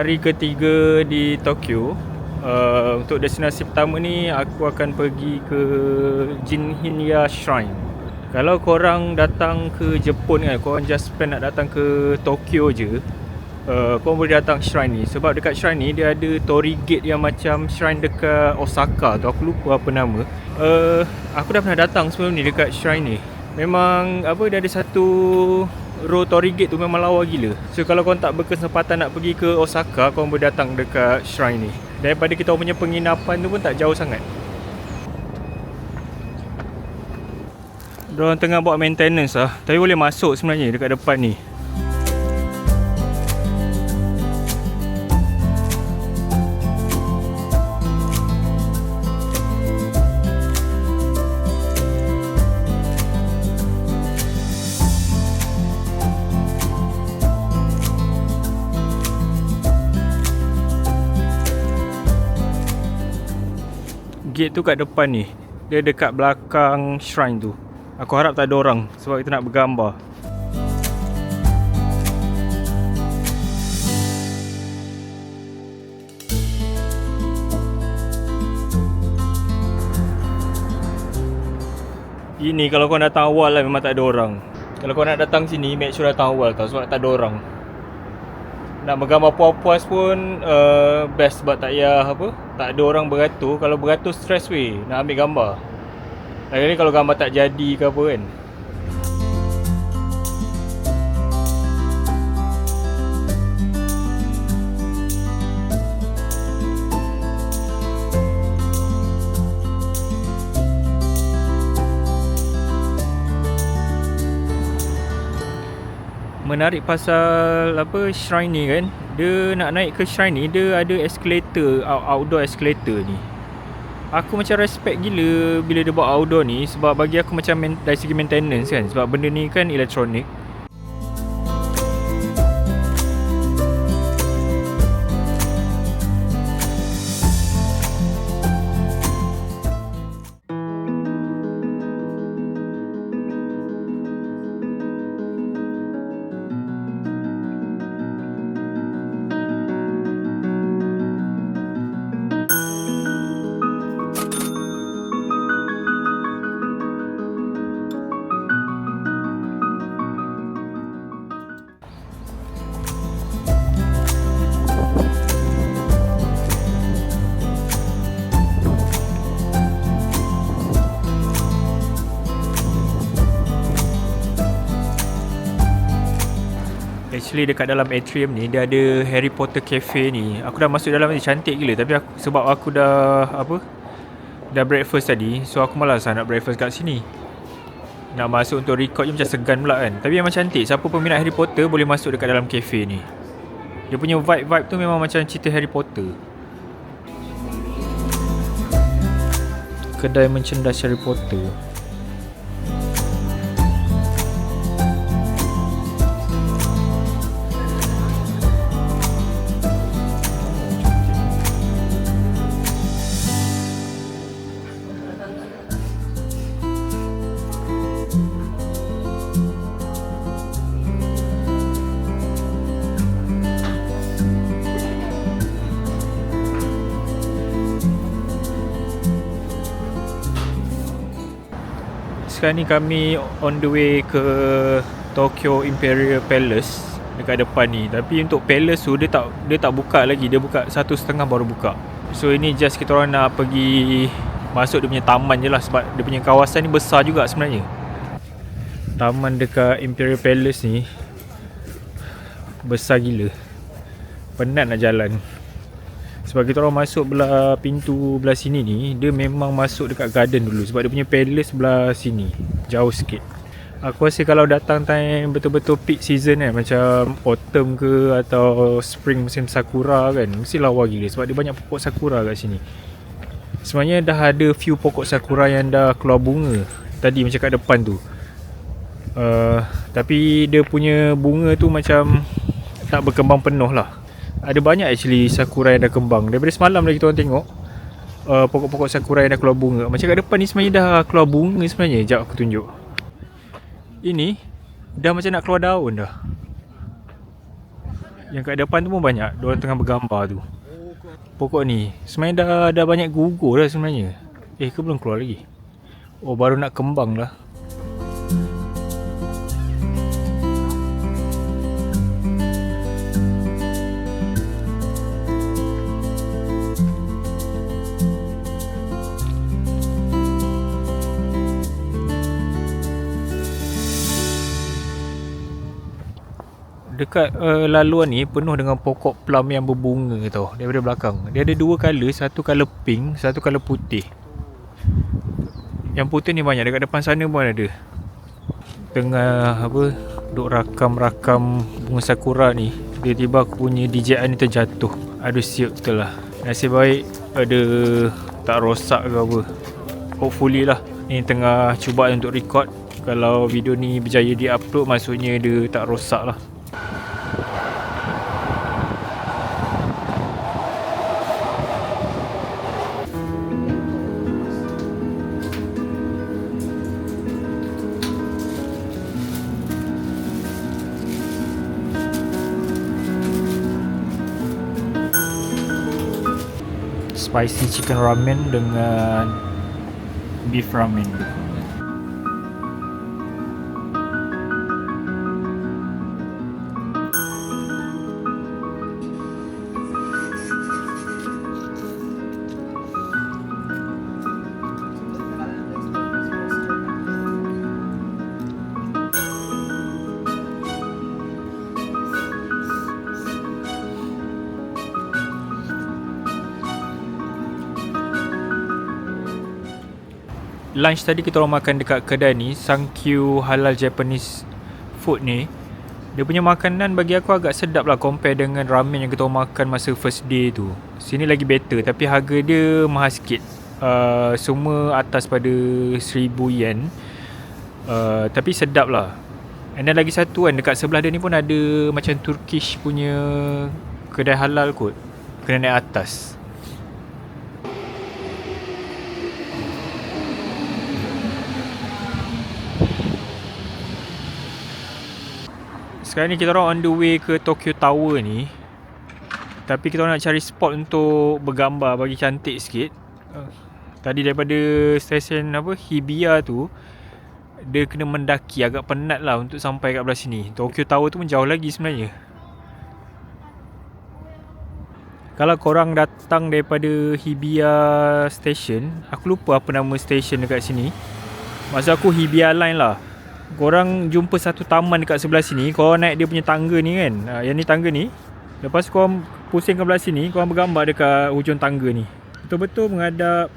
Hari ketiga di Tokyo. Untuk destinasi pertama ni aku akan pergi ke Jinhinya Shrine. Kalau korang datang ke Jepun kan, korang just plan nak datang ke Tokyo je, korang boleh datang shrine ni. Sebab dekat shrine ni dia ada Torii Gate yang macam shrine dekat Osaka tu, aku lupa apa nama. Aku dah pernah datang sebelum ni dekat shrine ni. Memang dia ada satu row Torii Gate tu memang lawa gila. So kalau korang tak berkesempatan nak pergi ke Osaka, korang boleh datang dekat shrine ni. Daripada kita punya penginapan tu pun tak jauh sangat. Diorang tengah buat maintenance lah. Tapi boleh masuk sebenarnya dekat depan ni. Gate tu kat depan ni. Dia dekat belakang shrine tu. Aku harap tak ada orang sebab kita nak bergambar. Ini kalau kau datang awal lah memang tak ada orang. Kalau kau nak datang sini, make sure datang awal tau sebab tak ada orang. Nak bergambar puas-puas pun best sebab tak payah tak ada orang beratur. Kalau beratur stress weh nak ambil gambar. Lagi-lagi kalau gambar tak jadi ke apa kan. Menarik pasal shrine ni kan, dia nak naik ke shrine ni dia ada escalator, outdoor escalator ni. Aku macam respect gila bila dia buat outdoor ni sebab bagi aku macam dari segi maintenance kan, sebab benda ni kan elektronik. Actually dekat dalam atrium ni dia ada Harry Potter Cafe ni. Aku dah masuk dalam ni, cantik gila. Tapi sebab aku dah dah breakfast tadi, so aku malas nak breakfast kat sini. Nak masuk untuk record je macam segan pula kan. Tapi memang cantik. Siapa peminat Harry Potter boleh masuk dekat dalam cafe ni. Dia punya vibe tu memang macam cerita Harry Potter. Kedai merchandise Harry Potter. Sekarang ni kami on the way ke Tokyo Imperial Palace dekat depan ni. Tapi untuk palace tu dia tak buka lagi. Dia buka 1:30 baru buka. So ini just kita orang nak pergi masuk dia punya taman je lah sebab dia punya kawasan ni besar juga sebenarnya. Taman dekat Imperial Palace ni besar gila. Penat nak jalan. Sebab kita orang masuk pintu belah sini ni, dia memang masuk dekat garden dulu sebab dia punya palace belah sini, jauh sikit. Aku rasa kalau datang time betul-betul peak season kan, macam autumn ke atau spring musim sakura kan, mesti lawa gila sebab dia banyak pokok sakura kat sini. Sebenarnya dah ada few pokok sakura yang dah keluar bunga tadi macam kat depan tu. Tapi dia punya bunga tu macam tak berkembang penuh lah. Ada banyak actually sakura yang dah kembang. Daripada semalam lagi kita orang tengok pokok-pokok sakura yang dah keluar bunga. Macam kat depan ni sebenarnya dah keluar bunga sebenarnya. Sekejap aku tunjuk. Ini dah macam nak keluar daun dah. Yang kat depan tu pun banyak. Diorang tengah bergambar tu. Pokok ni sebenarnya dah banyak gugur dah sebenarnya. Ke belum keluar lagi? Oh, baru nak kembang lah. Dekat laluan ni penuh dengan pokok plum yang berbunga tau. Daripada belakang dia ada dua colour, satu colour pink, satu colour putih. Yang putih ni banyak, dekat depan sana pun ada. Tengah duk rakam bunga sakura ni, tiba-tiba aku punya DJI ni terjatuh. Aduh, siap betul lah. Nasib baik ada tak rosak ke apa. Hopefully lah. Ni tengah cuba untuk record. Kalau video ni berjaya di-upload, maksudnya dia tak rosak lah. Spicy chicken ramen dengan beef ramen. Lunch tadi kita orang makan dekat kedai ni, Sankyu Halal Japanese Food ni. Dia punya makanan bagi aku agak sedap lah compare dengan ramen yang kita orang makan masa first day tu. Sini lagi better tapi harga dia mahal sikit. Semua atas pada 1000 yen. Tapi sedap lah. And then lagi satu kan, dekat sebelah dia ni pun ada macam Turkish punya kedai halal kot. Kena naik atas. Sekarang ni kita orang on the way ke Tokyo Tower ni. Tapi kita orang nak cari spot untuk bergambar bagi cantik sikit. Tadi daripada stesen Hibiya tu, dia kena mendaki, agak penat lah untuk sampai kat belah sini. Tokyo Tower tu pun jauh lagi sebenarnya. Kalau korang datang daripada Hibiya Station, aku lupa apa nama station dekat sini. Maksud aku Hibiya Line lah. Korang jumpa satu taman dekat sebelah sini. Korang naik dia punya tangga ni kan, yang ni tangga ni. Lepas korang pusing ke belah sini, korang bergambar dekat hujung tangga ni. Betul-betul menghadap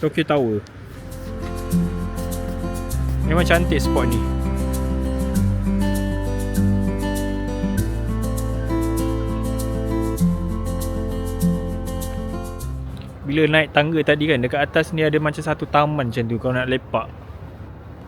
Tokyo Tower. Memang cantik spot ni. Bila naik tangga tadi kan, dekat atas ni ada macam satu taman macam tu, korang nak lepak.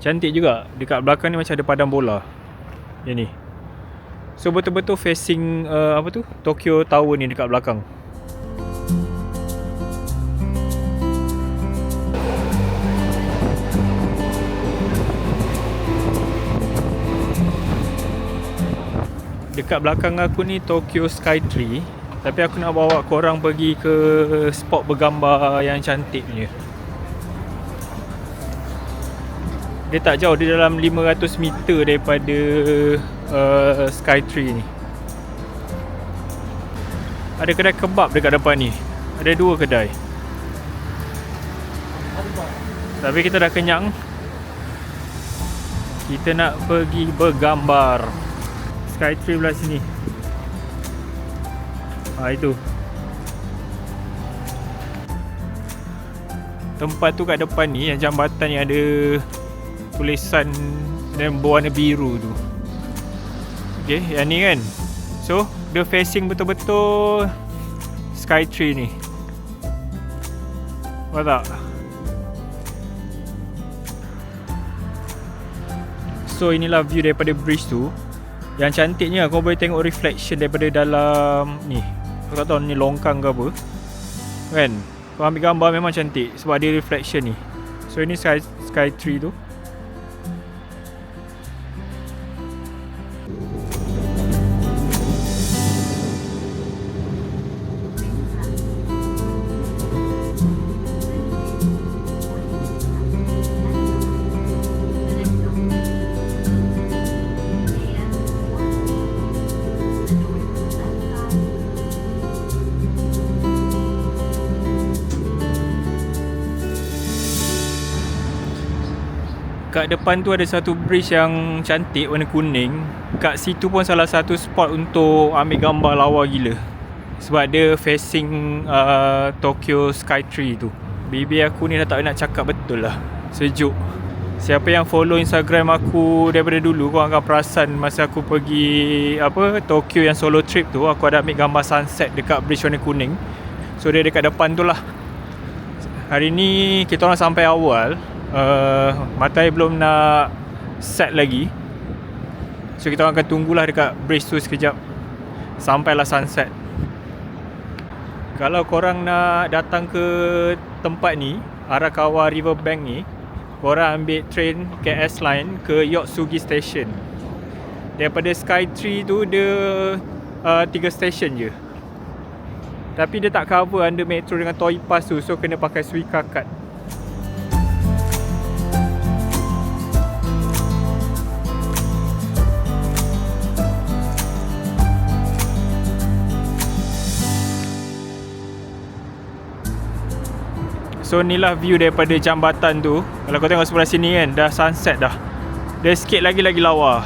Cantik juga. Dekat belakang ni macam ada padang bola. Yang ni. So betul-betul facing Tokyo Tower ni dekat belakang. Dekat belakang aku ni Tokyo Skytree. Tapi aku nak bawa korang pergi ke spot bergambar yang cantik punya. Dia tak jauh, dia dalam 500 meter daripada Skytree ni. Ada kedai kebab dekat depan ni. Ada 2 kedai. Tapi kita dah kenyang. Kita nak pergi bergambar. Skytree belah sini. Itu tempat tu kat depan ni, yang jambatan ni ada tulisan dan berwarna biru tu. Okay, yang ni kan. So, dia facing betul-betul Skytree ni. Nampak tak? So, inilah view daripada bridge tu. Yang cantiknya kau boleh tengok reflection daripada dalam ni. Kau tak tahu ni longkang ke apa kan. Kau ambil gambar memang cantik sebab dia reflection ni. So, ini Skytree tu. kat depan tu ada satu bridge yang cantik warna kuning. Kat situ pun salah satu spot untuk ambil gambar lawa gila. Sebab dia facing Tokyo Skytree tu. Bibir aku ni dah tak nak cakap betul lah. Sejuk. Siapa yang follow Instagram aku daripada dulu, korang akan perasan masa aku pergi Tokyo yang solo trip tu, aku ada ambil gambar sunset dekat bridge warna kuning. So dia dekat depan tu lah. Hari ni kita orang sampai awal. Matahari belum nak set lagi. So kita orang akan tunggulah dekat bridge tu sekejap. Sampailah sunset. Kalau korang nak datang ke tempat ni, Arakawa Riverbank ni, korang ambil train KS Line ke Yotsugi Station. Daripada Skytree tu dia 3 station je. Tapi dia tak cover under metro dengan Toy Pass tu. So kena pakai Suica card. So inilah view daripada jambatan tu. Kalau kau tengok sebelah sini kan, dah sunset dah. Dia sikit lagi lawa.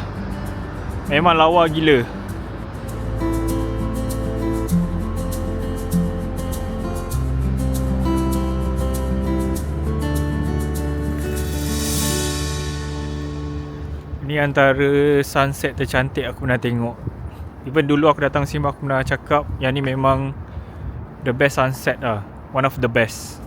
Memang lawa gila. Ni antara sunset tercantik aku pernah tengok. Even dulu aku datang sini aku pernah cakap yang ni memang the best sunset lah. One of the best.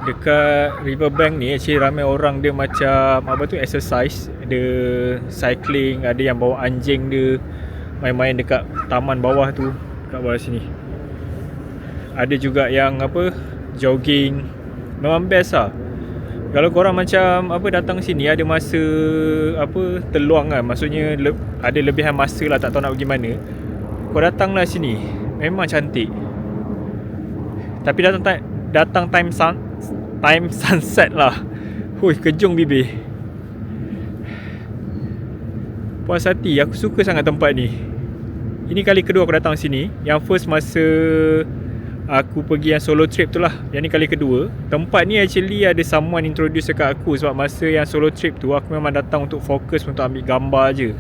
Dekat riverbank ni actually ramai orang dia macam exercise. Ada cycling, ada yang bawa anjing dia main-main dekat taman bawah tu, dekat bawah sini. Ada juga yang jogging. Memang best lah. Kalau korang macam datang sini ada masa terluang kan, maksudnya ada lebihan masa lah, tak tahu nak pergi mana, kau datanglah sini. Memang cantik. Tapi datang time sunset lah. Hui, kejung bibir. Puas hati, aku suka sangat tempat ni. Ini kali kedua aku datang sini. Yang first masa aku pergi yang solo trip tu lah. Yang ni kali kedua. Tempat ni actually ada someone introduce dekat aku. Sebab masa yang solo trip tu aku memang datang untuk fokus untuk ambil gambar je.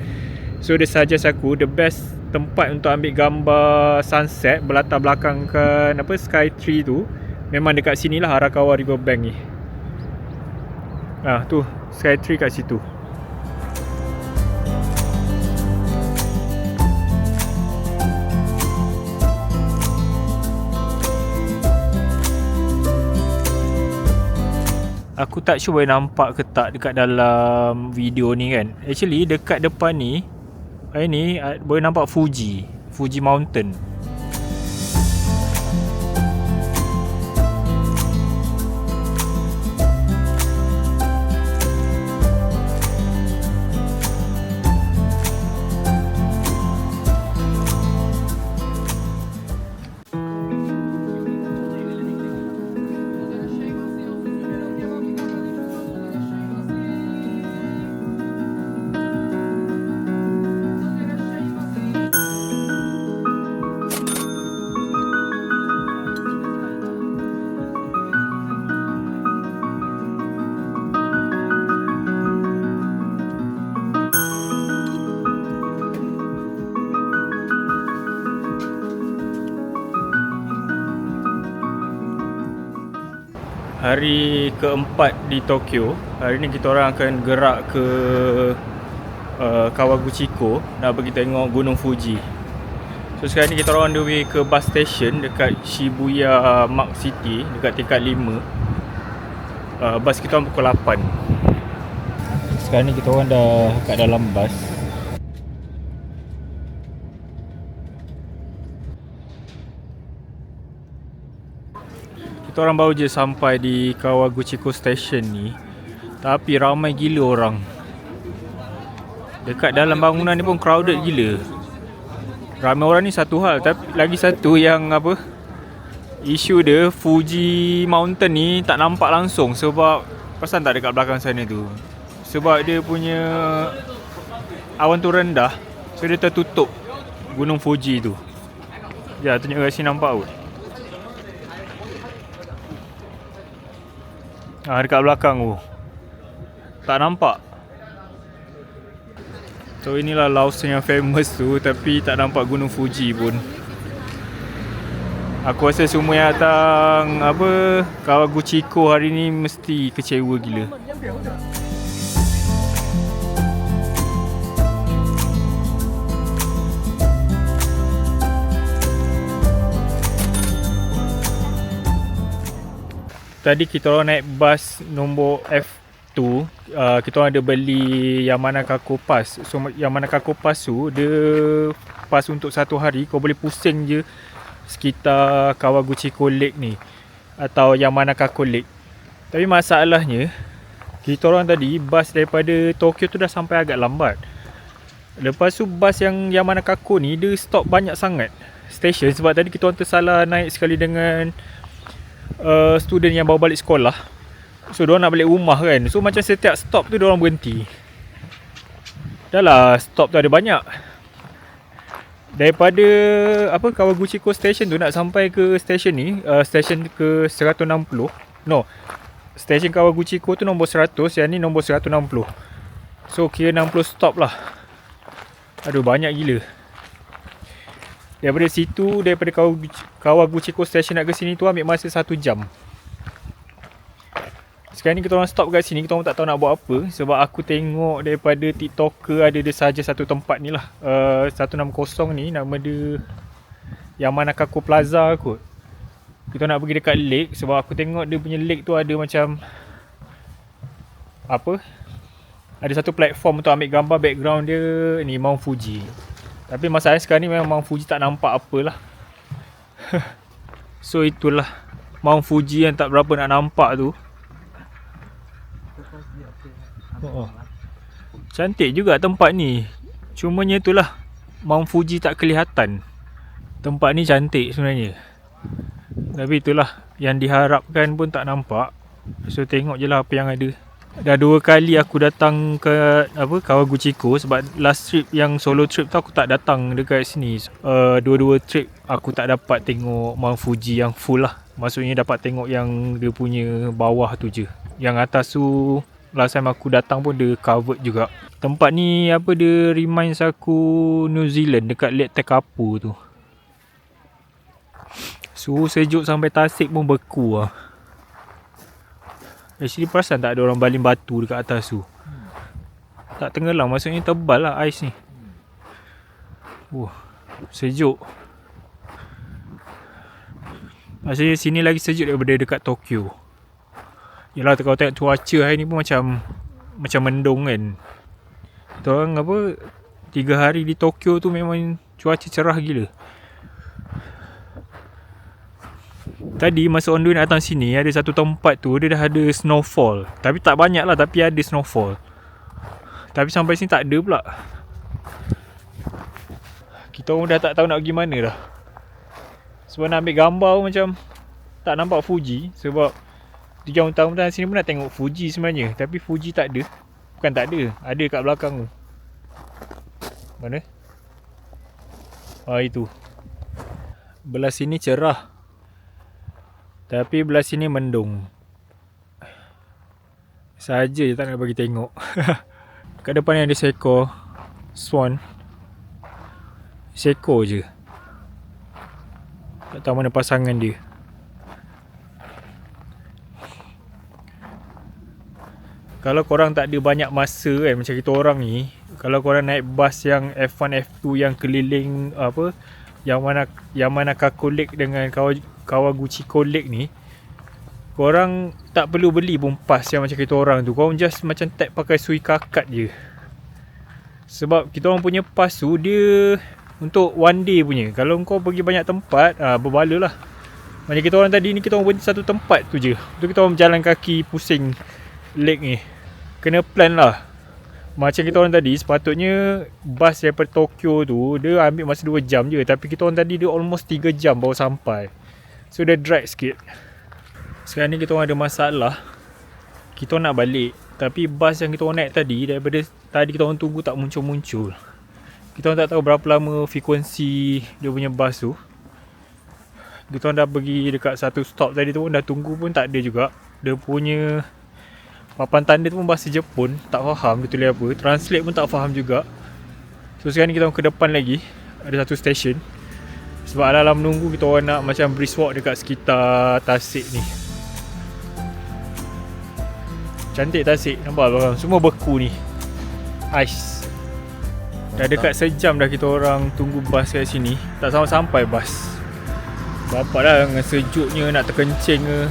So dia suggest aku the best tempat untuk ambil gambar sunset berlatar belakangkan Skytree tu memang dekat sinilah, Arakawa Riverbank ni. Tu Skytree kat situ. Aku tak sure boleh nampak ke tak dekat dalam video ni kan. Actually dekat depan ni boleh nampak Fuji Mountain. Hari keempat di Tokyo. Hari ni kita orang akan gerak ke Kawaguchiko nak pergi tengok Gunung Fuji. So sekarang ni kita orang on the way ke bus station dekat Shibuya Mark City, dekat tingkat 5. Bus kita orang pukul 8. Sekarang ni kita orang dah kat dalam bus. kita orang baru je sampai di Kawaguchiko Station ni. Tapi ramai gila orang. Dekat dalam bangunan ni pun crowded gila. Ramai orang ni satu hal, tapi lagi satu yang apa, isu dia Fuji Mountain ni tak nampak langsung. Sebab pasal tak dekat belakang sana tu, sebab dia punya awan tu rendah, so dia tertutup Gunung Fuji tu. Ya, tunjuk kat sini nampak kot. Dekat belakang tu tak nampak. So inilah Lhasa yang famous tu, tapi tak nampak Gunung Fuji pun. Aku rasa semua yang datang apa Kawaguchiko hari ni mesti kecewa gila. Tadi kita orang naik bas nombor F2. Kita orang ada beli Yamanakako Pass. So Yamanakako Pass tu dia pass untuk satu hari. Kau boleh pusing je sekitar Kawaguchiko Lake ni atau Yamanakako Lake. Tapi masalahnya kita orang tadi bas daripada Tokyo tu dah sampai agak lambat. Lepas tu bas yang Yamanakako ni dia stop banyak sangat stesen, sebab tadi kita orang tersalah naik sekali dengan student yang bawa balik sekolah. So diorang nak balik rumah kan, so macam setiap stop tu diorang berhenti. Dah lah stop tu ada banyak. Daripada apa Kawaguchiko Station tu nak sampai ke station ni, station ke 160. No, station Kawaguchiko tu nombor 100, yang ni nombor 160. So kira 60 stop lah. Aduh, banyak gila. Daripada situ, daripada Kawaguchiko Station nak ke sini tu ambil masa 1 jam. Sekarang ni kita orang stop kat sini, kita orang tak tahu nak buat apa. Sebab aku tengok daripada TikToker ada dia saja satu tempat ni lah, 160 ni, nama dia Yamanakako Plaza kot. Kita nak pergi dekat lake, sebab aku tengok dia punya lake tu ada macam apa, ada satu platform untuk ambil gambar, background dia ni Mount Fuji. Tapi masalahnya sekarang ni memang Mount Fuji tak nampak apalah. So itulah Mount Fuji yang tak berapa nak nampak tu. Cantik juga tempat ni. Cumanya itulah, Mount Fuji tak kelihatan. Tempat ni cantik sebenarnya, tapi itulah yang diharapkan pun tak nampak. So tengok je lah apa yang ada. Dah 2 kali aku datang ke apa Kawaguchiko, sebab last trip yang solo trip tu aku tak datang dekat sini. Dua-dua trip aku tak dapat tengok Mount Fuji yang full lah. Maksudnya dapat tengok yang dia punya bawah tu je. Yang atas tu last time aku datang pun dia covered juga. Tempat ni apa, dia reminds aku New Zealand dekat Lake Tekapo tu. Suhu sejuk sampai tasik pun beku lah. Actually perasan tak ada orang baling batu dekat atas tu. Tak tenggelam, maksudnya tebal lah ais ni. Sejuk. Maksudnya sini lagi sejuk daripada dekat Tokyo. Yelah, kalau tengok cuaca hari ni pun macam mendung kan. Kita orang apa 3 hari di Tokyo tu memang cuaca cerah gila. Tadi masa on the way nak datang sini, ada satu tempat tu dia dah ada snowfall. Tapi tak banyak lah, tapi ada snowfall. Tapi sampai sini tak ada pula. Kita orang dah tak tahu nak pergi mana dah. Sebab nak ambil gambar macam tak nampak Fuji. Sebab jauh tahun-tahun sini pun nak tengok Fuji sebenarnya, tapi Fuji tak ada. Bukan tak ada, ada kat belakang tu. Mana? Itu. Belah sini cerah, tapi belah sini mendung. Saja je tak nak bagi tengok. Kat depan ni ada seekor swan. Seekor je. Tak tahu mana pasangan dia. Kalau korang tak ada banyak masa kan, macam kita orang ni, kalau korang naik bas yang F1, F2 yang keliling apa, Yamanakako Lake dengan Kawaguchiko Lake ni, korang tak perlu beli pun pass yang macam kita orang tu. Korang just macam tap pakai Suica card je. Sebab kita orang punya pass tu dia untuk one day punya. Kalau kau pergi banyak tempat, berbala lah. Macam kita orang tadi ni, kita orang berhenti satu tempat tu je. Tu kita orang berjalan kaki pusing lake ni. Kena plan lah. Macam kita orang tadi, sepatutnya bas daripada Tokyo tu dia ambil masa 2 jam je. Tapi kita orang tadi dia almost 3 jam baru sampai. So dia drag sikit. Sekarang ni kita orang ada masalah. Kita orang nak balik, tapi bas yang kita orang naik tadi, daripada tadi kita orang tunggu tak muncul-muncul. Kita orang tak tahu berapa lama frekuensi dia punya bas tu. Kita orang dah pergi dekat satu stop tadi tu pun dah tunggu pun tak ada juga. Dia punya papan tanda tu pun bahasa Jepun, tak faham dia tulis apa. Translate pun tak faham juga. So sekarang ni kita orang ke depan lagi, ada satu stesen. Sebab dalam menunggu kita orang nak macam brisk walk dekat sekitar Tasik ni. Cantik Tasik, nampak belakang, semua beku ni. Ais. Dah dekat sejam dah kita orang tunggu bas kat sini, tak sampai-sampai bas. Bapak dah dengan sejuknya nak terkencing ke.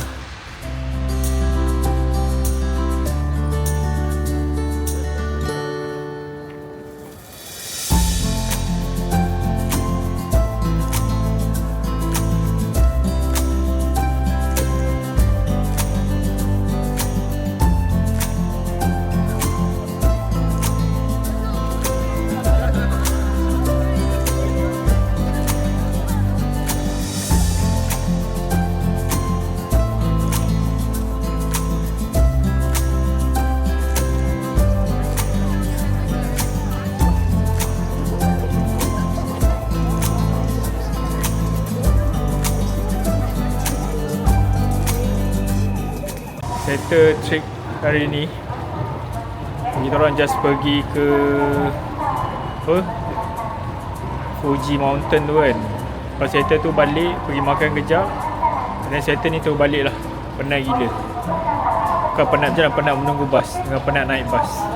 Settle trip hari ni. Kita orang just pergi ke apa? Fuji Mountain tu kan. Lepas settle tu balik, pergi makan kejap. Dan settle ni tu balik lah. Penat gila. Bukan penat je lah, penat menunggu bas dengan penat naik bas.